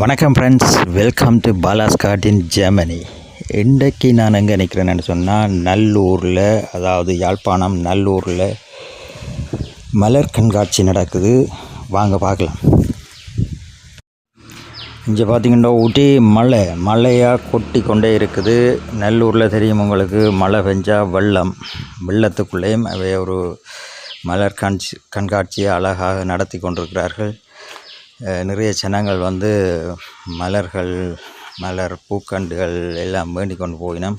வணக்கம் friends, welcome to Bala's garden Germany. இன்றைக்கு நான் எங்கே நிற்கிறேன்னு சொன்னால் நல்லூரில், அதாவது யாழ்ப்பாணம் நல்லூரில் மலர் கண்காட்சி நடக்குது. வாங்க பார்க்கலாம். இங்கே பார்த்திங்கன்னா ஊட்டி மழையாக கொட்டி கொண்டே இருக்குது. நல்லூரில் தெரியும் உங்களுக்கு, மழை பெஞ்சால் வெள்ளத்துக்குள்ளேயும் அவை ஒரு மலர் கண்காட்சியை அழகாக நடத்தி கொண்டிருக்கிறார்கள். நிறைய ஜனங்கள் மலர் பூக்கண்டுகள் எல்லாம் வேண்டி கொண்டு போயினோம்.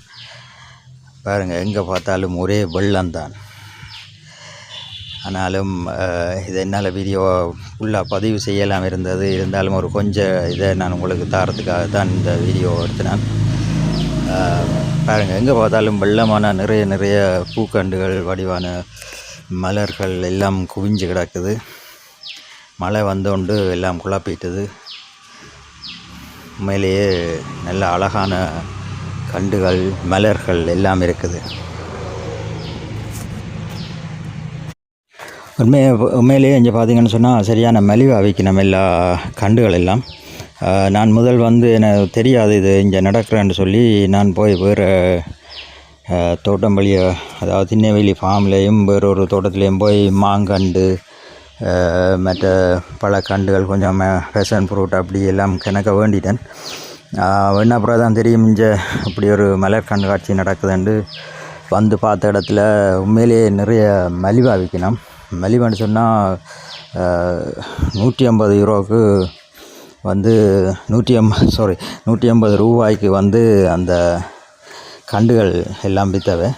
பாருங்கள், எங்கே பார்த்தாலும் ஒரே வெள்ளம்தான். ஆனாலும் இதை என்னால் வீடியோ ஃபுல்லாக பதிவு செய்யலாம் இருந்தாலும் ஒரு கொஞ்சம் இதை நான் உங்களுக்கு தாரத்துக்காக தான் இந்த வீடியோ எடுத்தினேன். பாருங்கள், எங்கே பார்த்தாலும் வெள்ளமான நிறைய பூக்கண்டுகள் வடிவான மலர்கள் எல்லாம் குவிஞ்சு கிடக்குது. மழை வந்தோண்டு எல்லாம் குழப்பிட்டது. உண்மையிலேயே நல்ல அழகான கண்டுகள் மலர்கள் எல்லாம் இருக்குது. உண்மையிலேயே இங்கே பார்த்திங்கன்னு சொன்னால் சரியான மலிவாக வைக்கணும் எல்லா கண்டுகள் எல்லாம். நான் முதல் எனக்கு தெரியாது இது இங்கே நடக்கிறேன்னு சொல்லி நான் போய் வேறு தோட்டம் வழியை, அதாவது திண்ணவேலி ஃபார்ம்லேயும் வேறொரு தோட்டத்துலேயும் போய் மாங்கண்டு மற்ற பல கண்டுகள் கொஞ்சம் பேஷன் ஃப்ரூட் அப்படி எல்லாம் கிணக்க வேண்டிட்டேன். அப்புறம் தான் தெரியும் இங்கே இப்படி ஒரு மலர் கண்காட்சி நடக்குதுண்டு வந்து பார்த்த இடத்துல உண்மையிலேயே நிறைய மலிவாக விற்கணும். மலிவான்னு சொன்னால் 150 யூரோவுக்கு 150 ரூபாய்க்கு அந்த கண்டுகள் எல்லாம் விற்றவை.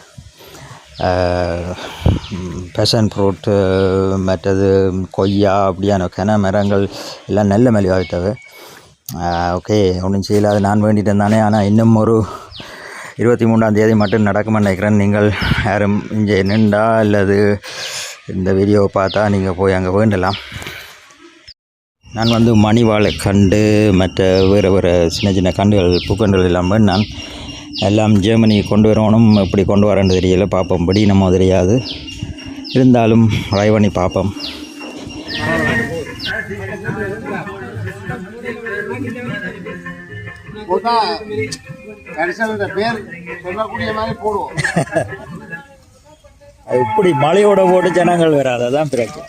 பேஷன் ஃப்ரூட்டு மற்றது கொய்யா அப்படியான கிண மரங்கள் எல்லாம் நல்ல மலிவாகிட்டவை. ஓகே, ஒன்றும் செய்யலாது, நான் வேண்டிட்டேன் தானே. ஆனால் இன்னும் ஒரு 23ஆம் தேதி மட்டும் நடக்குமென்னு நினைக்கிறேன். நீங்கள் யாரும் இங்கே நின்றா அல்லது இந்த வீடியோவை பார்த்தா நீங்கள் போய் அங்கே வேண்டலாம். நான் மணிவாழை கண்டு மற்ற வேறு சின்ன கண்டுகள் பூக்கண்டுகள் எல்லாம் நான் எல்லாம் ஜெர்மனி கொண்டு வரணும். எப்படி கொண்டு வரேன்னு தெரியல, பார்ப்போம். படி நம்ம தெரியாது, இருந்தாலும் ட்ரை பண்ணி பார்ப்போம். இப்படி மழையோட போட்டு ஜனங்கள் வராது, அதான் பிரச்சனை.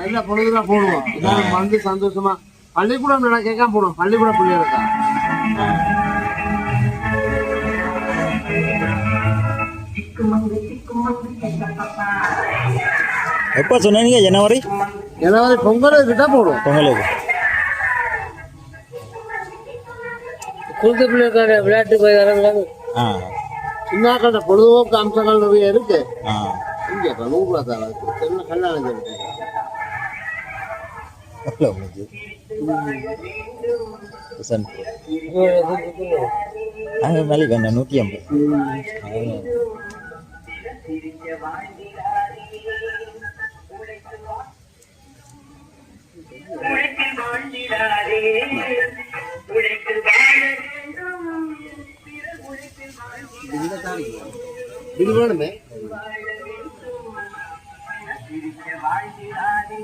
நல்ல பொழுதுதான் போடுவோம். சந்தோஷமா பள்ளிக்கூடம் நடக்க போடுவோம். பள்ளிக்கூட பிள்ளைகளுக்கா எப்போ சொன்னீங்க? ஜனவரி பொங்கலுக்கு தான் போடுவோம். பொங்கலுக்கு குழந்தை பிள்ளைக்கான விளையாட்டு போய் சின்னாக்கள பொழுதுபோக்கு அம்சங்கள் நிறைய இருக்கு. இங்கே 100 தான் கல்யாணம் நாங்கள் மேலே வேண்டாம் 150.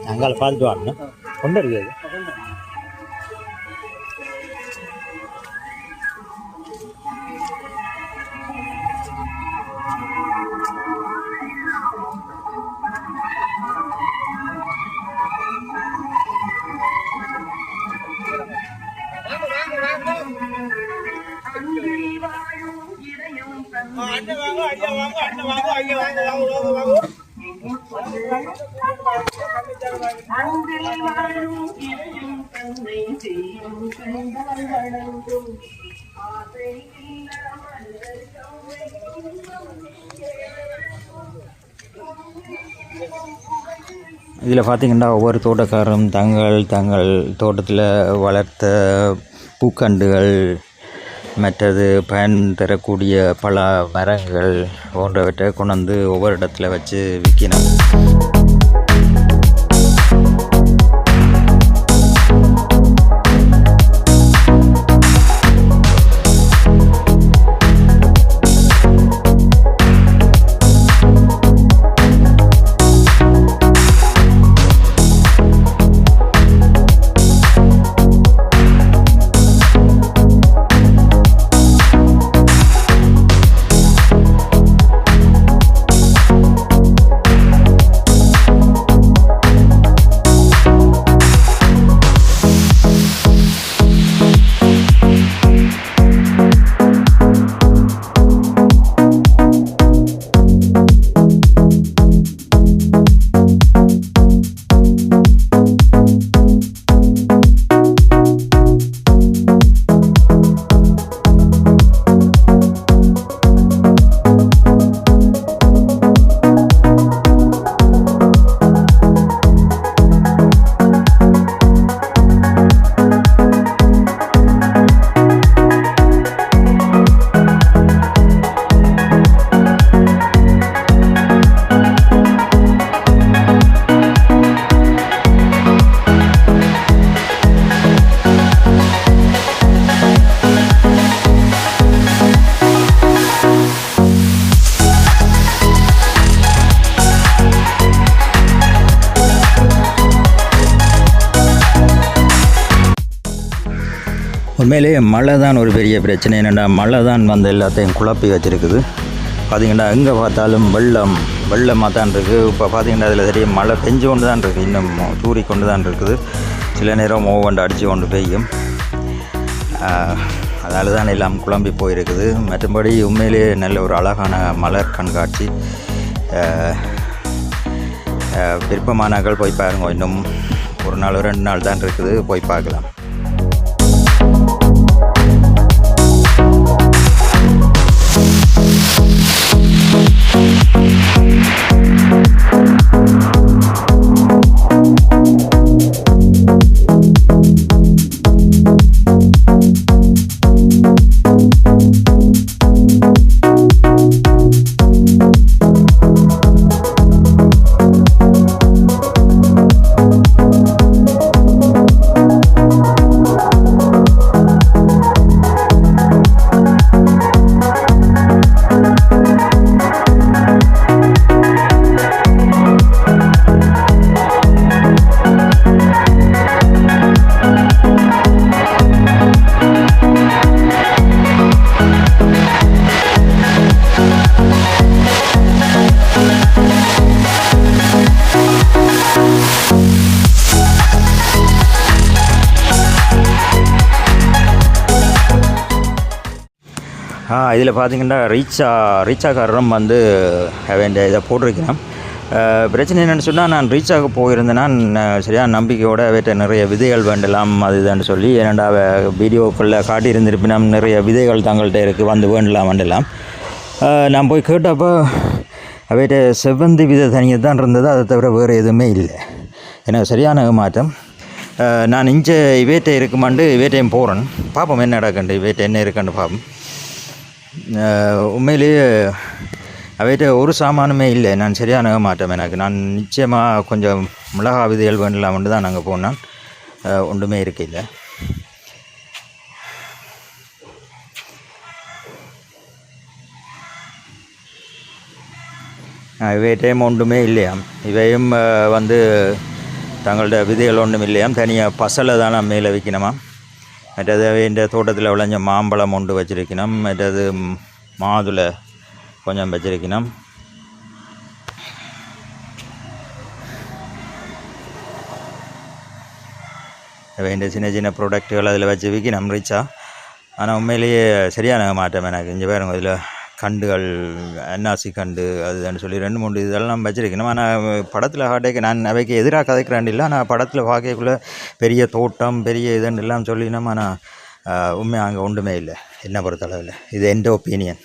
நாங்கள் பார்த்துட்டு வரணும். கொண்டு இருக்குது இதில் பார்த்திங்கன்னா ஒவ்வொரு தோட்டக்காரரும் தங்கள் தோட்டத்தில் வளர்த்த பூக்கண்டுகள் மற்றது பயன் தரக்கூடிய பல மரங்கள் போன்றவற்றை கொண்டு ஒவ்வொரு இடத்துல வச்சு விற்கணும். உண்மையிலேயே மழை தான் ஒரு பெரிய பிரச்சனை. என்னென்னா மழை தான் வந்து எல்லாத்தையும் குழப்பி வச்சுருக்குது. பார்த்திங்கன்னா எங்கே பார்த்தாலும் வெள்ளமாக தான் இருக்குது. இப்போ பார்த்திங்கன்னா அதில் சரி மழை பெஞ்சு கொண்டு தான் இருக்குது, இன்னும் தூறி கொண்டு தான் இருக்குது. சில நேரம் ஓவண்டு அடித்து கொண்டு பெய்யும். அதால் தான் எல்லாம் குழம்பி போயிருக்குது. மற்றபடி உண்மையிலேயே நல்ல ஒரு அழகான மலர் கண்காட்சி. விருப்பமானாக்கள் போய் பாருங்க. இன்னும் ஒரு நாள் 2 நாள் தான் இருக்குது, போய் பார்க்கலாம். இதில் பார்த்திங்கன்னா ரீச்சாக்காரரும் வந்து வேண்டிய இதை போட்டிருக்கிறேன். பிரச்சனை என்னென்னு சொன்னால், நான் ரீச்சாக போயிருந்தேன்னா சரியான நம்பிக்கையோடு அவர்கிட்ட நிறைய விதைகள் வேண்டலாம் அது இதுன்னு சொல்லி, ஏன்னாண்டா வீடியோக்குள்ளே காட்டியிருந்திருப்பினும் நிறைய விதைகள் தங்கள்கிட்ட இருக்குது, வந்து வேண்டலாம். நான் போய் கேட்டப்போ அவர்கிட்ட செவ்வந்தி விதை தனியாக தான் இருந்தது, அதை தவிர வேறு எதுவுமே இல்லை. எனக்கு சரியான மாற்றம். நான் இங்கே இவேட்டை இருக்குமாண்டு இவேட்டையும் போகிறேன், பார்ப்போம் என்ன நடக்கண்டு, இவேட்டை என்ன இருக்குன்னு பார்ப்போம். உண்மையிலேயே அவைகிட்ட ஒரு சாமானுமே இல்லை. நான் சரியான மாட்டேன். நான் நிச்சயமாக கொஞ்சம் மிளகா விதைகள் வேண்டலாம்னு தான் நாங்கள் போனோம். ஒன்றுமே இருக்கையில் இவையிட்டையும் ஒன்றுமே இல்லையாம். இவையும் வந்து தங்களோட விதைகள் ஒன்றும் இல்லையாம். தனியாக பசலை தான் நான் மேலே வைக்கணுமா. மற்றது இந்த தோட்டத்தில் விளைஞ்ச மாம்பழம் ஒன்று வச்சுருக்கணும். மற்றது மாதுளை கொஞ்சம் வச்சுருக்கணும். வேண்டிய சின்ன ப்ராடக்ட்டுகள் அதில் வச்சு விற்கணும் ரீச்சா. ஆனால் உண்மையிலேயே சரியான மாட்டேன். எனக்கு இங்கே பாருங்க, இதில் கண்டுகள், அன்னாசி கண்டு அதுன்னு சொல்லி 2-3 இதெல்லாம் வச்சுருக்கணும். ஆனால் படத்தில் காட்டேக்கு நான் அவைக்கு எதிராக கதைக்கிறான் இல்லை. ஆனால் படத்தில் பார்க்கக்குள்ளே பெரிய தோட்டம் பெரிய இதுன்னு எல்லாம் சொல்லினோம். ஆனால் உண்மையாக அங்கே ஒன்றுமே இல்லை என்னை பொறுத்தளவில். இது எந்த ஒப்பீனியன்.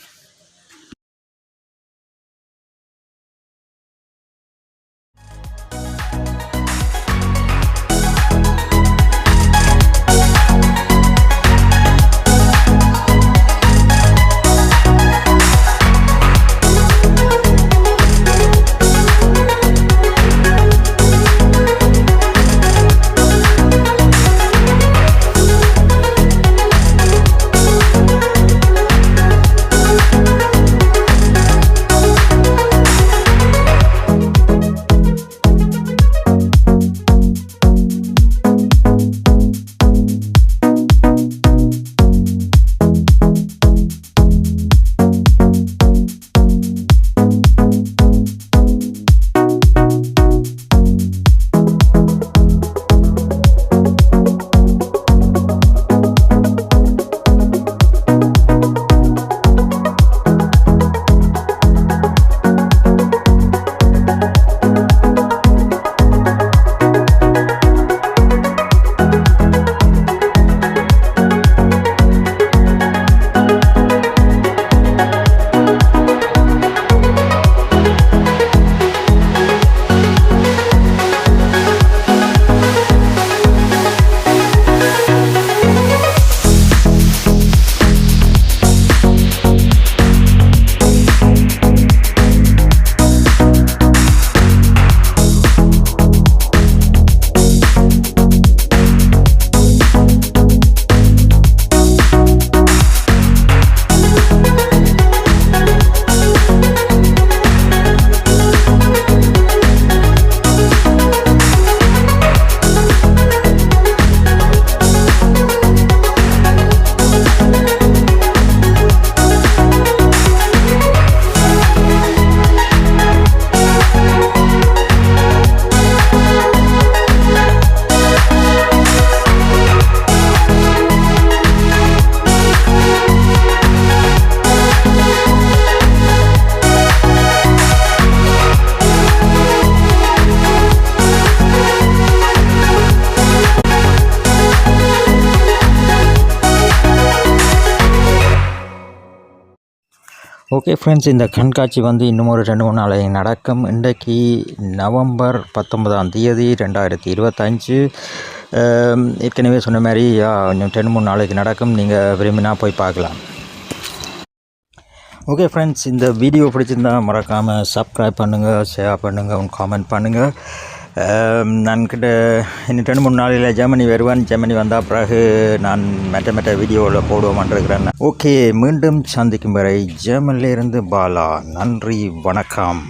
ஓகே ஃப்ரெண்ட்ஸ், இந்த கண்காட்சி வந்து இன்னும் ஒரு 2-3 நாளைக்கு நடக்கும். இன்றைக்கு நவம்பர் 19ஆம் தேதி 2025. ஏற்கனவே சொன்ன மாதிரி இன்னும் 2-3 நாளைக்கு நடக்கும். நீங்கள் விரும்பினா போய் பார்க்கலாம். ஓகே ஃப்ரெண்ட்ஸ், இந்த வீடியோ பிடிச்சிருந்தா மறக்காமல் சப்ஸ்கிரைப் பண்ணுங்கள், ஷேர் பண்ணுங்கள், காமெண்ட் பண்ணுங்கள். நான் கிட்ட இன்னும் 2-3 நாளில் ஜெர்மனி வருவேன். ஜெர்மனி வந்தால் பிறகு நான் மற்ற வீடியோவில் போடுவோம்ன்றிருக்கிறேன். ஓகே, மீண்டும் சந்திக்கும் வரை ஜெர்மனியிலிருந்து பாலா. நன்றி, வணக்கம்.